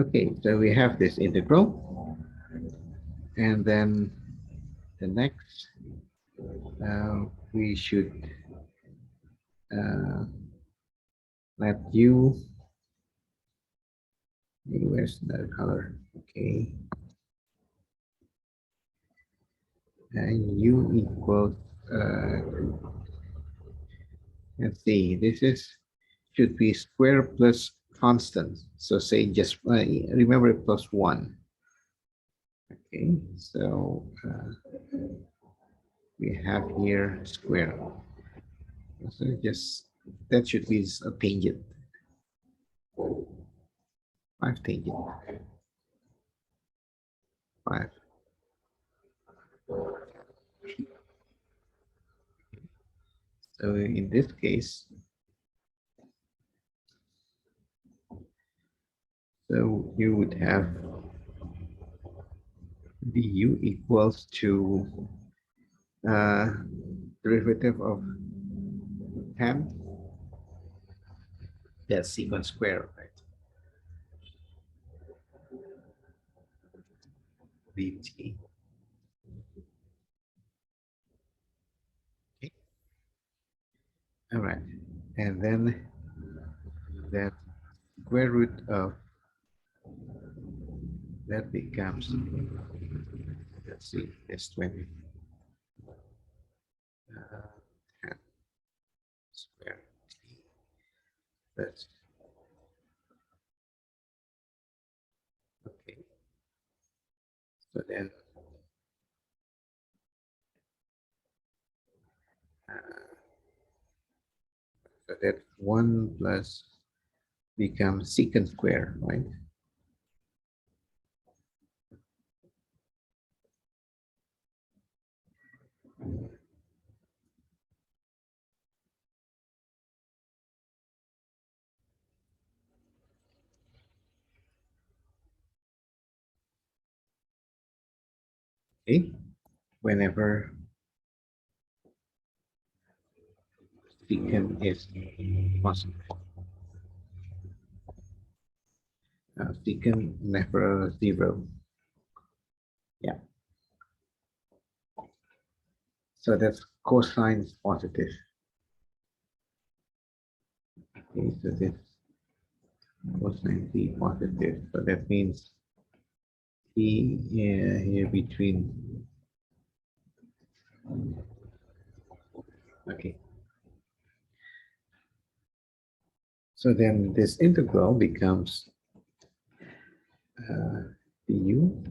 Okay, so we have this integral, and then the next we should let u, where's the color? Okay, and u equals let's see, this is should be square plus constant. So say just remember plus 1. Okay, so we have here square. So just that should be a tangent. 5 tangent. 5. So in this case, so you would have du equals to derivative of 10. That's secant square, right? dt. Okay. All right, and then that square root of that becomes, let's see, it's 20 10 square t. That's okay. So then so that 1 plus becomes secant square, right? Okay, whenever secant is possible. Secant never 0. Yeah. So that's cosine is positive. Okay, so this cosine t positive. So that means t here between. Okay. So then this integral becomes du.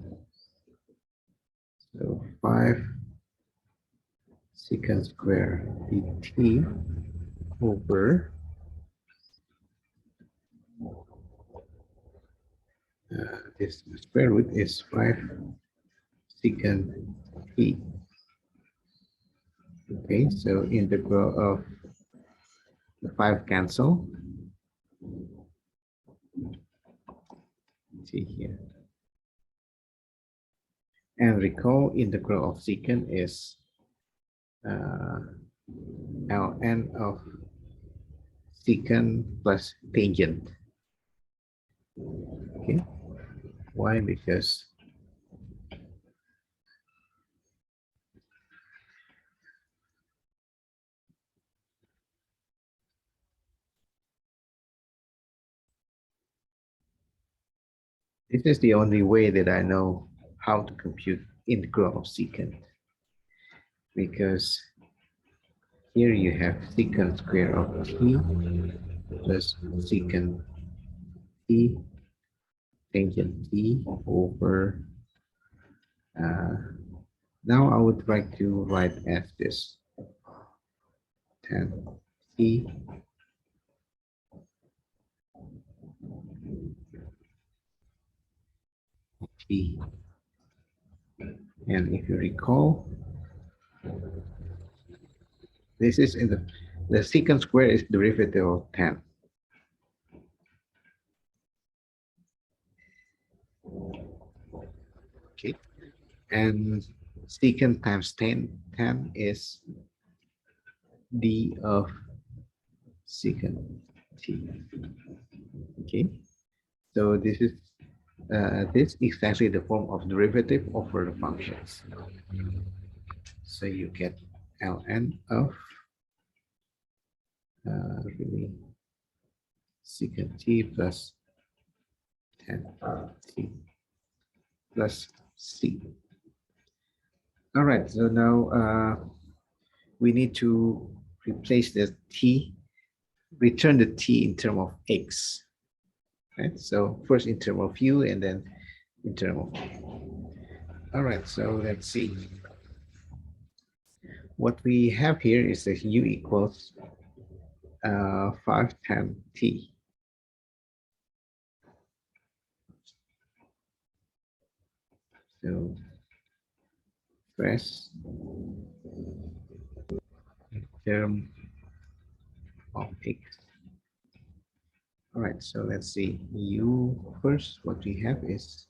So 5 secant square dt over this square root is 5 secant t. Okay, so integral of the 5 cancel. See here. And recall integral of secant is ln of secant plus tangent. Okay, why? Because this is the only way that I know how to compute integral of secant, because here you have secant square of t plus secant t tangent t over now I would like to write as this 10 t t, and if you recall, this is in the secant square is derivative of 10. Okay, and secant times 10 is d of secant t. Okay, so this is this is exactly the form of derivative over the functions. So you get ln of really secant t plus 10 t plus c. All right, so now we need to replace the t, return the t in terms of x, right? So first in terms of u and then in terms of. All right, so let's see. What we have here is that u equals 5 tan t. So press term of x. All right, so let's see. U first, what we have is,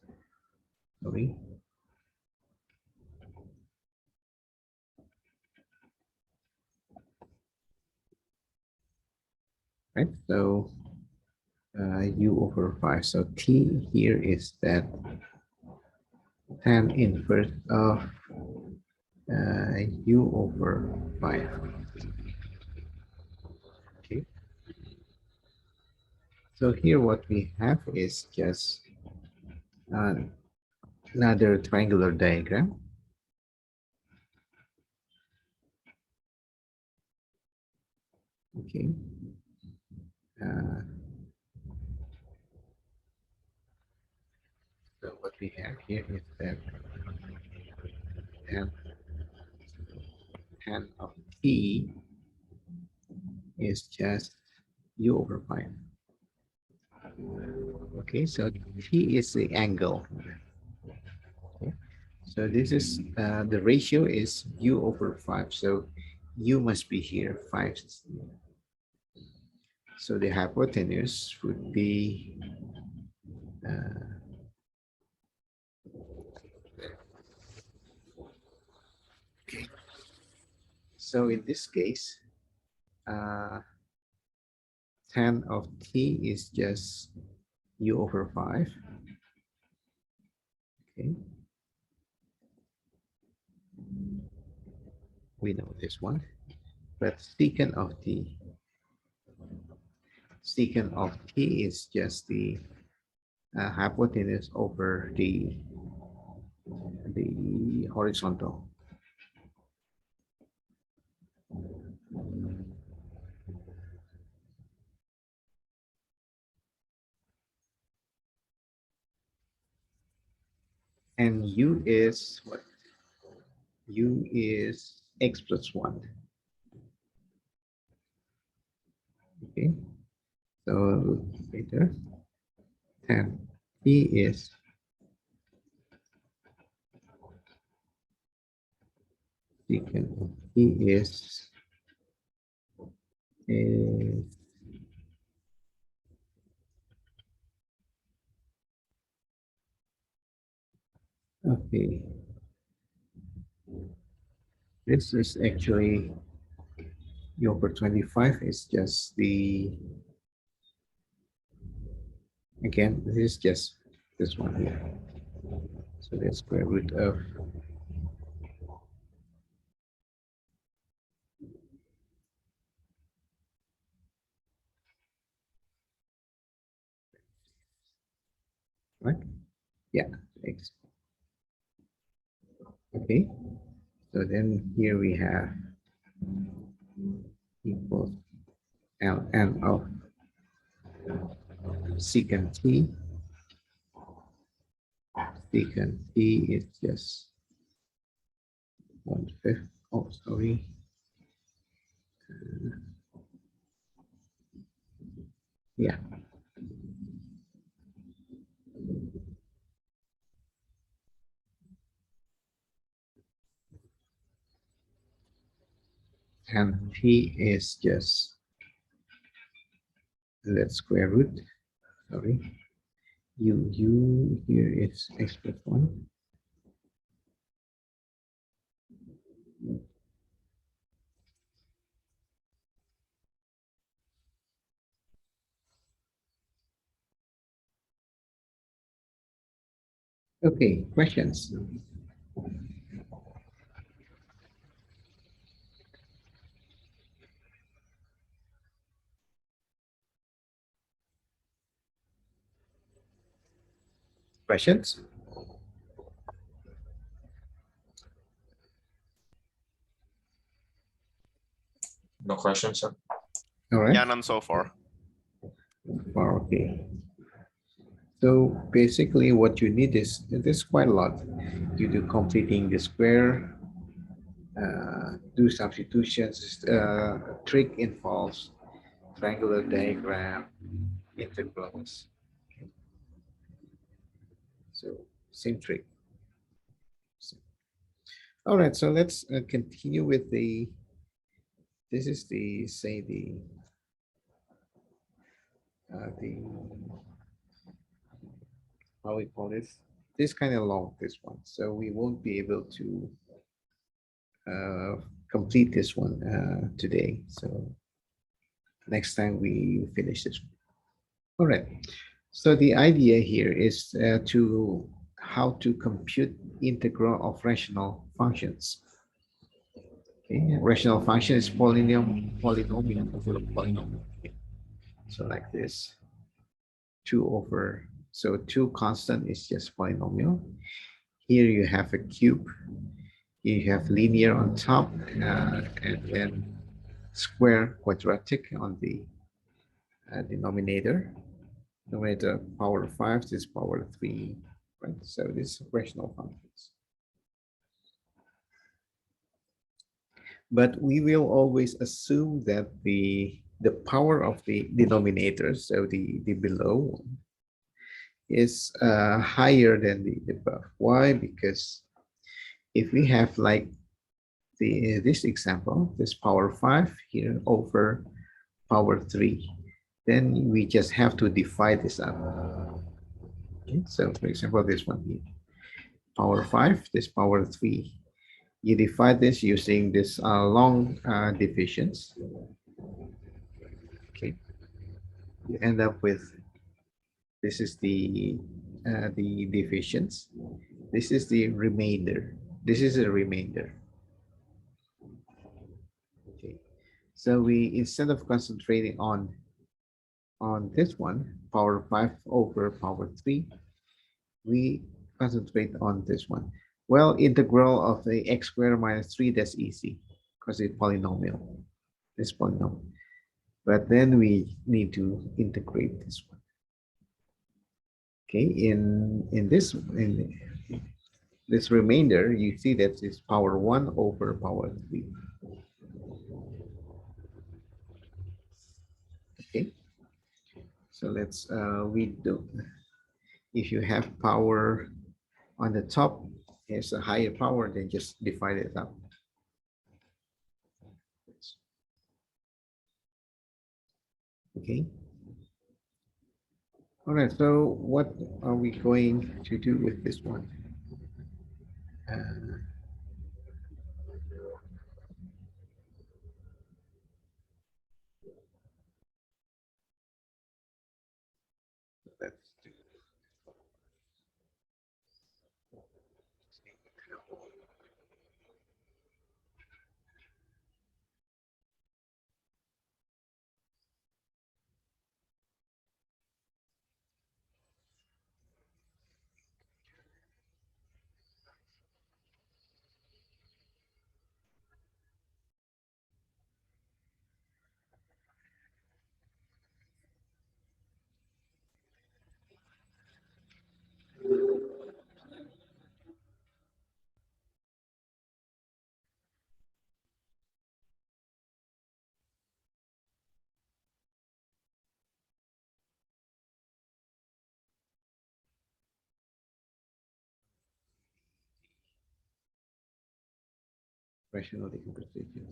sorry, right? So u over 5. So t here is that tan inverse of u over 5. Okay. So here what we have is just uh, another triangular diagram. Okay. Uh, so what we have here is that tan, tan of t is just u over 5. Okay, so t is the angle. Okay. So this is the ratio is u over 5. So u must be here, 5. So the hypotenuse would be okay. So in this case, tan of t is just u over 5. Okay. We know this one. But secant of t is just the hypotenuse over the horizontal. And u is what? U is x plus 1. Okay. So later, tan t is secant of t is okay. This is actually u over 25 is just the, again, this is just this one here. So the square root of right? Yeah, x. Okay. So then here we have equals ln of secant t. Secant t is just 1/5. Oh, sorry. Yeah. And t is just, let's square root. Sorry. U here is x plus 1. Okay, questions? Questions? No questions, sir. All right. Yeah, none so far. Okay. So basically what you need is, there's quite a lot. You do completing the square, do substitutions, trig involves triangular diagram, integrals. So same trick. So, all right, so let's continue with this is the how we call this kind of long, this one. So we won't be able to complete this one today. So next time we finish this one. All right. So the idea here is to how to compute integral of rational functions. Okay, rational function is polynomial over polynomial. Okay. So like this, 2 over, so 2 constant is just polynomial. Here you have a cube, you have linear on top, and then square quadratic on the denominator. Numerator power 5, this power 3, right? So this rational functions. But we will always assume that the power of the denominator, so the below one, is higher than the above. Why? Because if we have like this example, this power 5 here over power 3, then we just have to divide this up. Okay, so for example, this one here, power 5, this power 3. You divide this using this long divisions. Okay, you end up with, this is the divisions. This is the remainder. This is a remainder. Okay, so we, instead of concentrating on this one, power 5 over power 3, we concentrate on this one. Well, integral of the x squared minus 3, that's easy because it's polynomial. This polynomial. But then we need to integrate this one. Okay, in this remainder, you see that it's power 1 over power 3. Okay, so let's redo. If you have power on the top, it's a higher power, then just divide it up. Okay. All right, so what are we going to do with this one? Uh, let's do rational decomposition.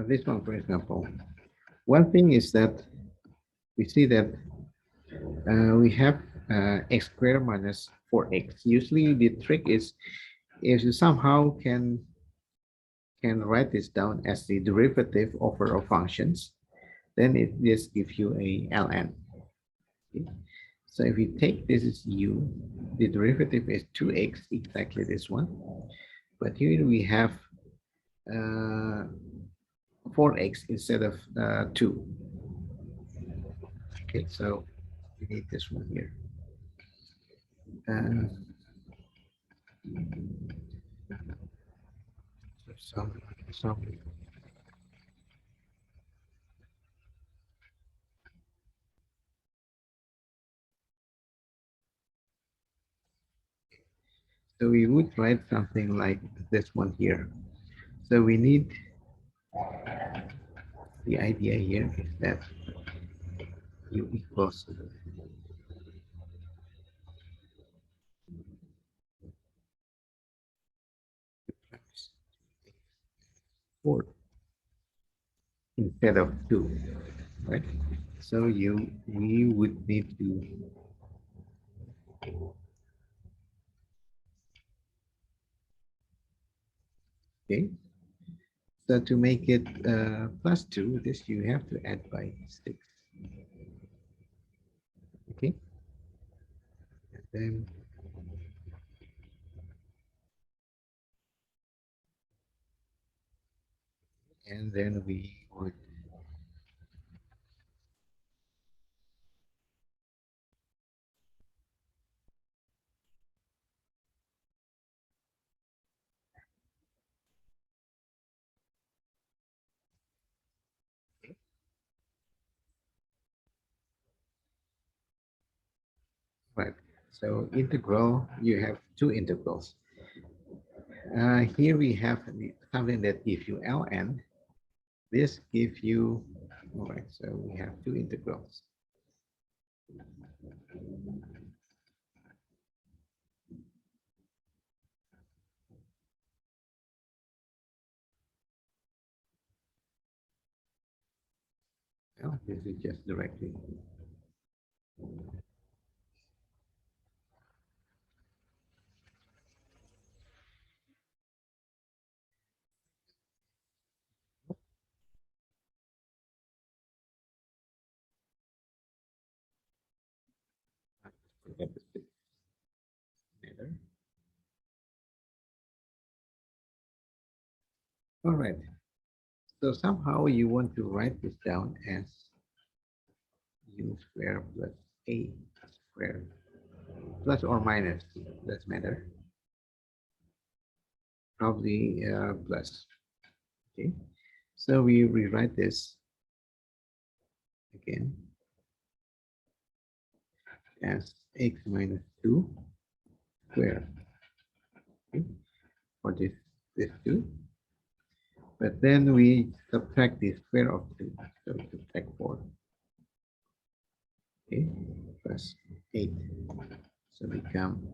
This one, for example, one thing is that we see that we have x squared minus 4x. Usually the trick is if you somehow can write this down as the derivative over of functions, then it just gives you a ln. Okay. So if we take this as u, the derivative is 2x, exactly this one. But here we have 4x instead of 2. Okay, so we need this one here. So we would write something like this one here. So we need, the idea here is that u equals 4 instead of 2, right? So we would need to, okay. So to make it plus 2, this you have to add by 6. Okay. And then we would, right. So integral, you have two integrals. Here we have something that if you ln, this gives you, all right, so we have two integrals. Well, this is just directly. Forget the six matter. All right. So somehow you want to write this down as u squared plus a squared plus or minus, doesn't matter. Probably plus. Okay. So we rewrite this again as x minus 2 squared. Okay. For this 2. But then we subtract the square of 2. So we subtract 4. Okay. Plus 8. So become,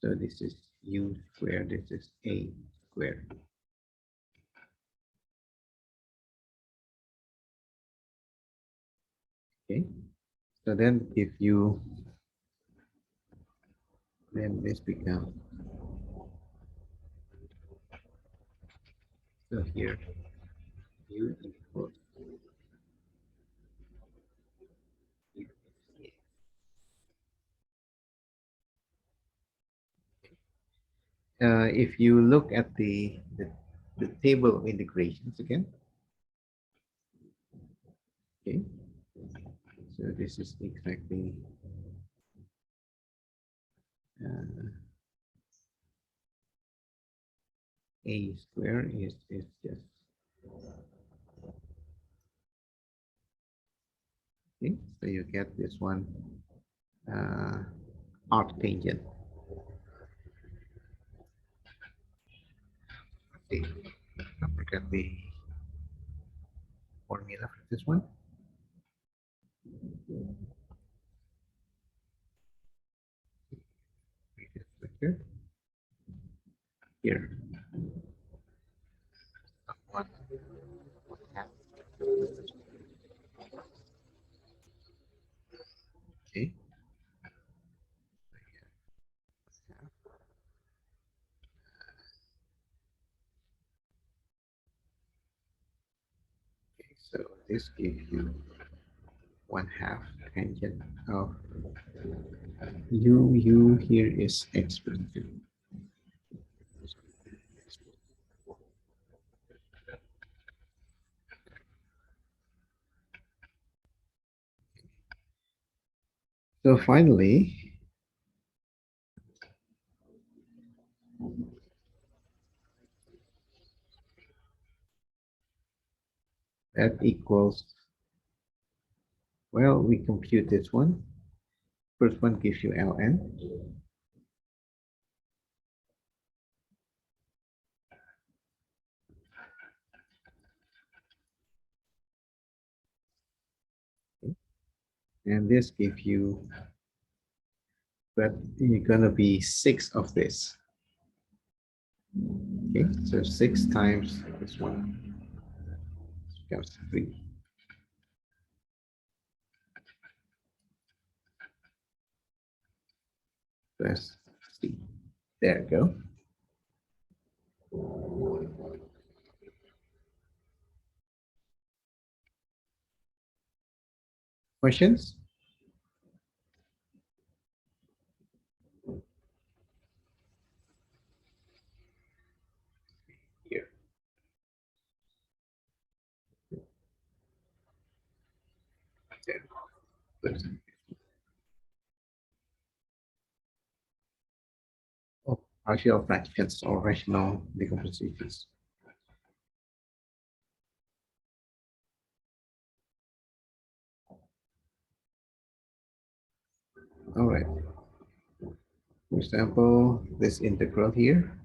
so this is u squared, this is a squared. Okay. So then if you, then this becomes, so here u equals u. If you look at the table of integrations again, okay, so this is exactly a square is just, okay, so you get this one arctangent. Okay, don't forget the formula for this one. Previous vector. here. One half. Okay. Okay, so this gives you 1/2 tangent of u here is x plus 2. So finally, that equals, well, we compute this one. First one gives you ln. And this gives you, but you're gonna be 6 of this. Okay, so 6 times this one becomes 3. Plus C. There you go. Questions? Here. There. Plus. Oh, partial fractions or rational decompositions. All right. For example, this integral here.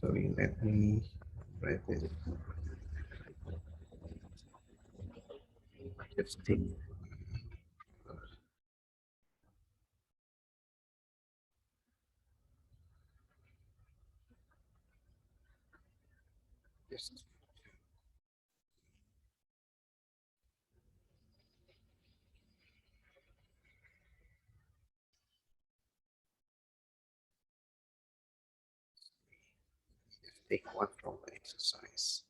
Sorry, let me write this. Just take this. Just take one from the exercise.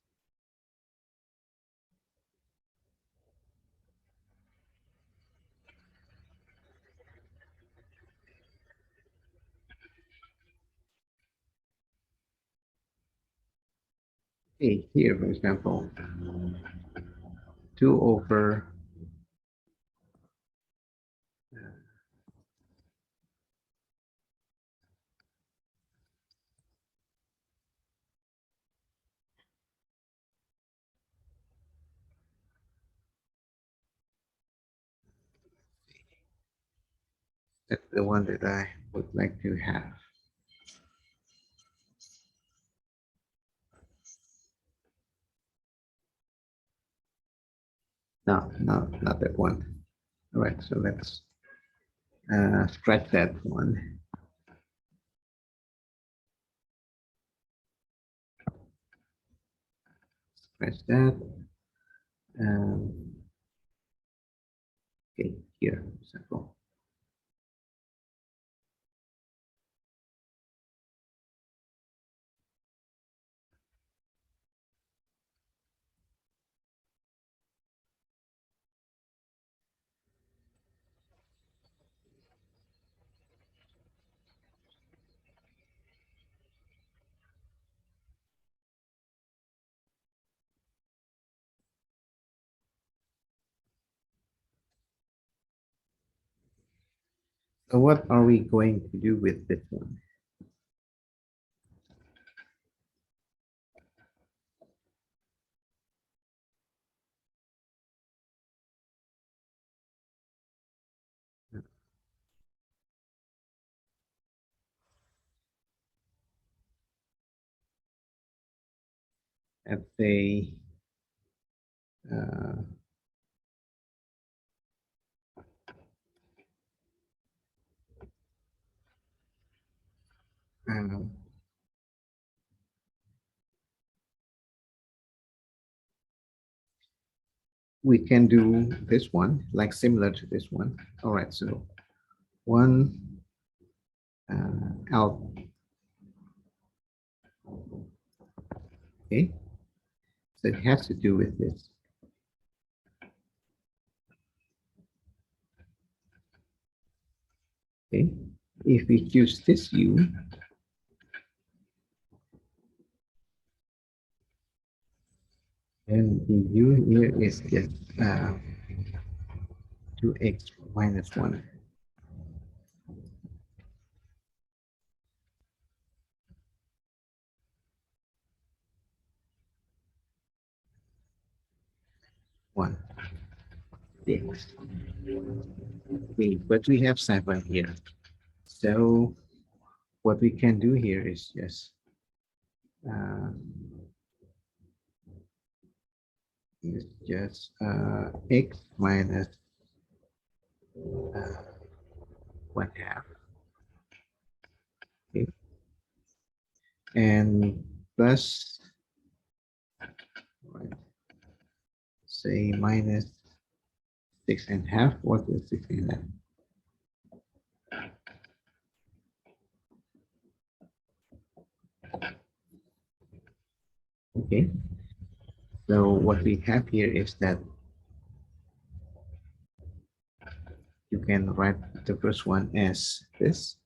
Okay, here, for example, 2 over that's the one that I would like to have. No, not that one. All right, so let's scratch that one. Scratch that. Okay, here, for example. So what are we going to do with this one? Let's say um, we can do this one, like similar to this one. All right, so one out. Okay, so it has to do with this. Okay, if we choose this u, then the u here is just 2x minus 1. One. Yes. But we have 7 here. So what we can do here is just x minus 1/2. Okay. And plus, right, say minus 6.5. What is 6.5? Okay. So what we have here is that you can write the first one as this.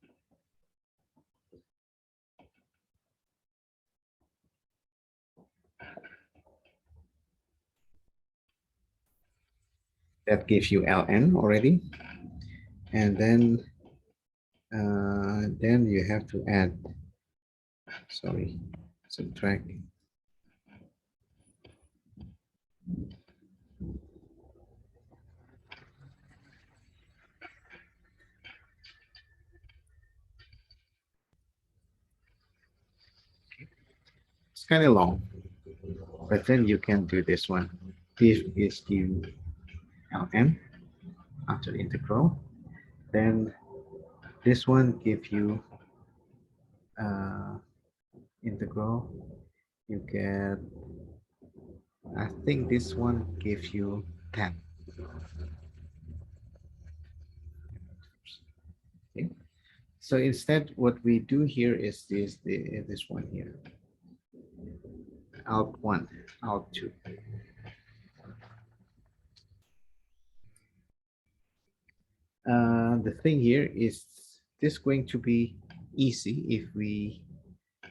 That gives you ln already. And then you have to add, sorry, subtract. It's kind of long, but then you can do this one. This is you ln after integral. Then this one gives you integral. You get, I think this one gives you 10. Okay. So instead, what we do here is this one here. Out 1, out 2. The thing here is this going to be easy if we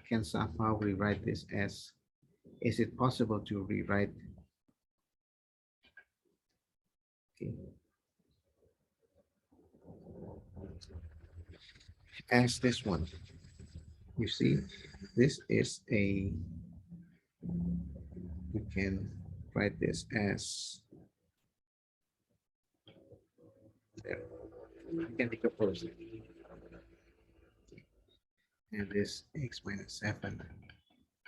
can somehow rewrite this as, is it possible to rewrite? Okay. As this one. You see, this is a, we can write this as, there. We can decompose it. And this x minus 7.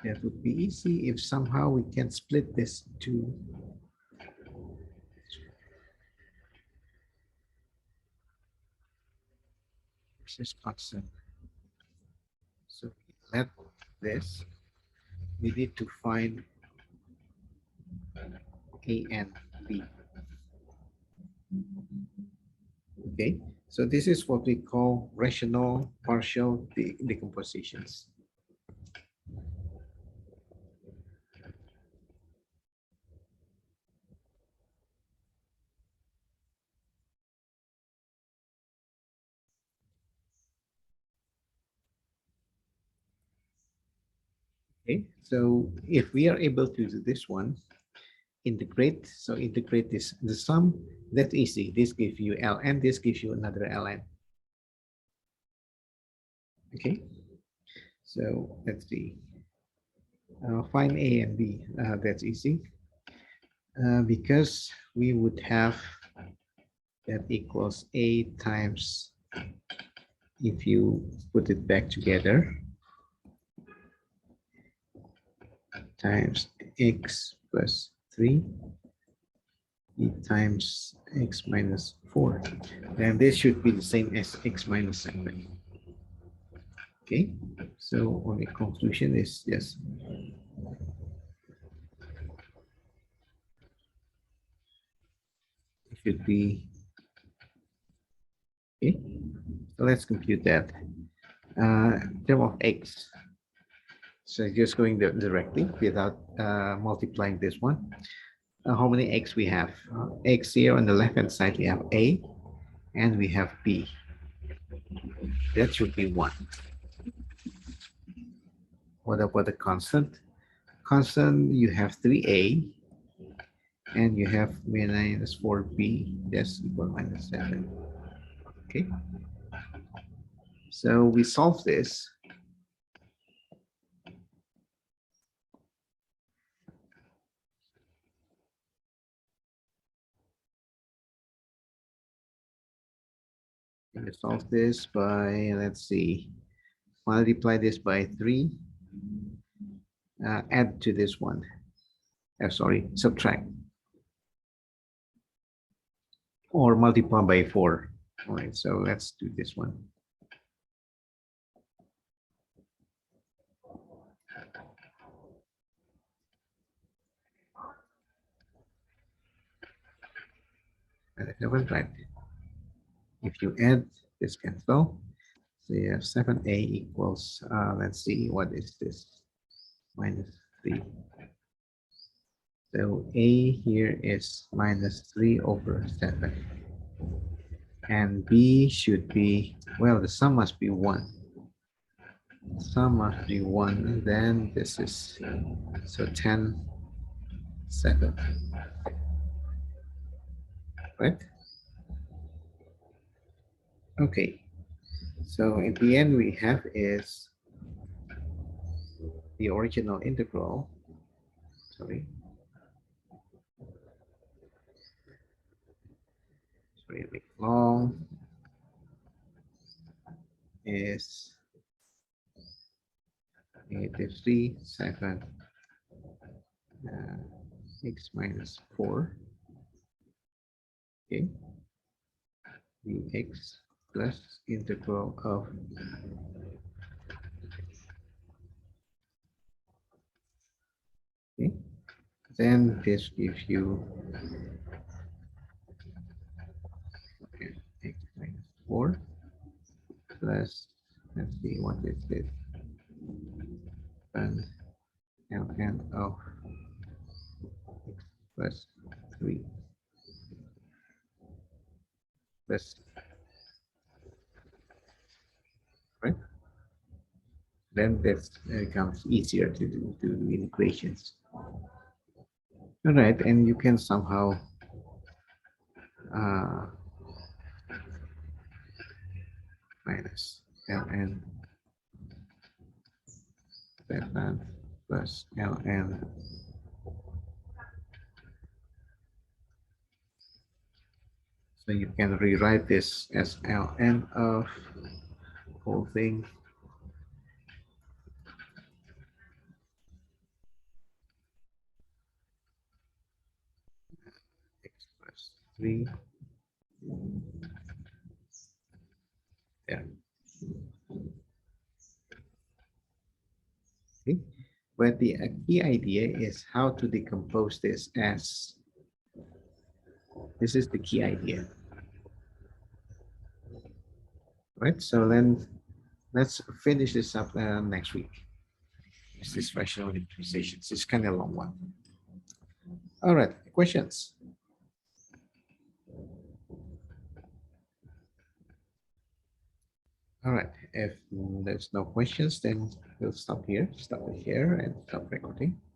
That would be easy if somehow we can split this to this constant. So let this, we need to find a and b. Okay, so this is what we call rational partial decompositions. Okay, so if we are able to do this one, integrate, so integrate this, the sum, that's easy. This gives you ln, this gives you another ln. Okay, so let's see. Find a and b, that's easy. Because we would have that equals a times, if you put it back together, times x plus 3 e times x minus 4. Then this should be the same as x minus 7. Okay, So only conclusion is yes. It should be okay. So let's compute that. In terms of x. So just going directly without multiplying this one. How many x we have? X here on the left hand side we have a, and we have b. That should be 1. What about the constant? Constant, you have 3a, and you have minus 4b. That's equal minus 7. Okay. So we solve this. We solve this by, let's see, multiply this by 3. Add to this one. Sorry, subtract. Or multiply by 4. All right, so let's do this one. Right. If you add, this cancel. So you have 7a equals, let's see, what is this? Minus 3. So a here is minus 3 over 7. And b should be, well, the sum must be 1. Sum must be 1. Then this is, so 10, 7. Right? Okay. So in the end, we have is the original integral. Sorry. It's really long. Is -3, 7, x minus 4. Okay. Dx plus integral of okay. Then this gives you okay, x minus 4 plus, let's see, what is this? And ln of x plus 3 plus, right? Then this becomes easier to do in equations. All right, and you can somehow minus ln z plus ln. So you can rewrite this as ln of whole thing x plus 3 there. Okay. But the key idea is how to decompose this as, this is the key idea. Right, so then let's finish this up next week. It's this rational optimizations. It's kind of a long one. All right, questions? All right, if there's no questions, then we'll stop here, and stop recording.